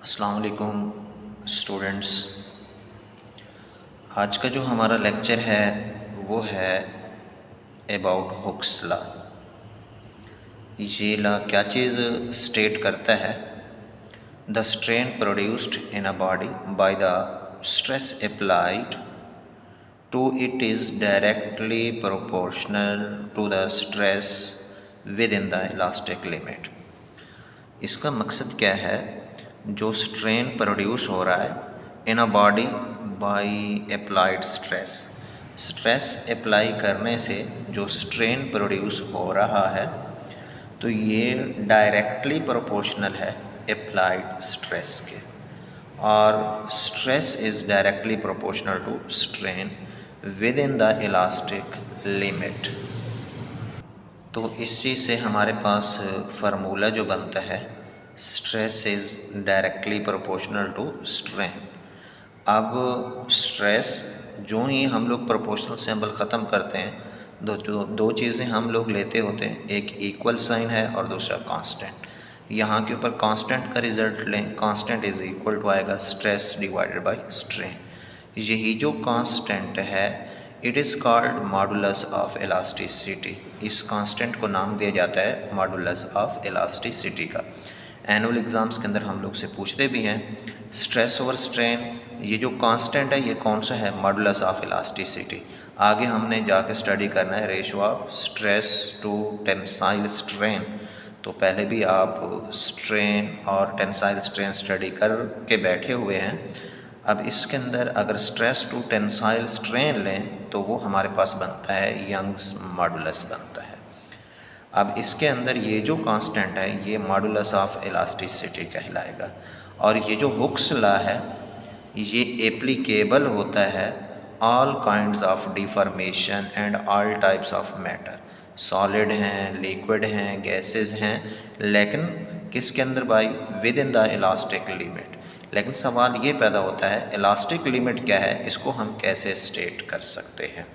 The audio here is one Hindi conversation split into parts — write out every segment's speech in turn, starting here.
अस्सलाम वालेकुम स्टूडेंट्स। आज का जो हमारा लेक्चर है वो है अबाउट हुक्स लॉ। ये लॉ क्या चीज़ स्टेट करता है? The strain produced in a body by the stress applied to it is directly proportional to the stress within the elastic limit. इसका मकसद क्या है? जो स्ट्रेन प्रोड्यूस हो रहा है in a body by applied stress, stress apply करने से जो स्ट्रेन प्रोड्यूस हो रहा है तो ये डायरेक्टली प्रोपोर्शनल है अप्लाइड स्ट्रेस के, और stress is directly proportional to strain within the elastic limit. तो इस चीज़ से हमारे पास फार्मूला जो बनता है, stress is directly proportional to strain. अब स्ट्रेस जो ही हम लोग प्रोपोर्शनल सिंबल ख़त्म करते हैं, दो चीज़ें हम लोग लेते होते हैं, एक इक्वल साइन है और दूसरा कांस्टेंट। यहाँ के ऊपर कांस्टेंट का रिज़ल्ट लें, कांस्टेंट इज़ इक्वल टू आएगा स्ट्रेस डिवाइडेड बाय स्ट्रेन। यही जो कांस्टेंट है it is called modulus of elasticity. इस कांस्टेंट को नाम दिया जाता है मॉडुलस ऑफ इलास्टिसिटी का। एनुअल एग्ज़ाम्स के अंदर हम लोग से पूछते भी हैं स्ट्रेस ओवर स्ट्रेन, ये जो कांस्टेंट है ये कौन सा है? Modulus of elasticity. आगे हमने जाके स्टडी करना है ratio of stress to tensile strain. तो पहले भी आप स्ट्रेन और टेंसाइल स्ट्रेन स्टडी कर के बैठे हुए हैं। अब इसके अंदर अगर स्ट्रेस टू टेंसाइल स्ट्रेन लें तो वो हमारे पास बनता है यंग्स मॉडुलस बनता है। अब इसके अंदर ये जो कांस्टेंट है ये मॉडुलस ऑफ इलास्टिसिटी कहलाएगा, और ये जो हुक्स लॉ है ये एप्लीकेबल होता है all kinds of deformation and all types of matter. Solid हैं, लिक्विड हैं, गैसेस हैं, लेकिन किसके अंदर भाई? With in the elastic limit. लेकिन सवाल ये पैदा होता है इलास्टिक लिमिट क्या है, इसको हम कैसे स्टेट कर सकते हैं?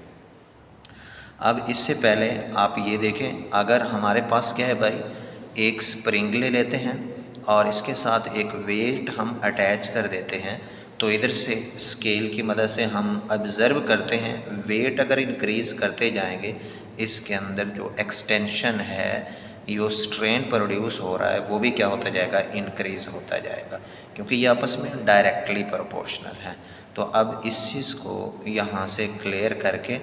अब इससे पहले आप ये देखें, अगर हमारे पास क्या है भाई, एक स्प्रिंग ले लेते हैं और इसके साथ एक वेट हम अटैच कर देते हैं, तो इधर से स्केल की मदद से हम ऑब्ज़र्व करते हैं वेट अगर इंक्रीज़ करते जाएंगे, इसके अंदर जो एक्सटेंशन है, जो स्ट्रेन प्रोड्यूस हो रहा है वो भी क्या होता जाएगा? इंक्रीज़ होता जाएगा, क्योंकि ये आपस में डायरेक्टली प्रोपोर्शनल है। तो अब इस चीज़ को यहाँ से क्लियर करके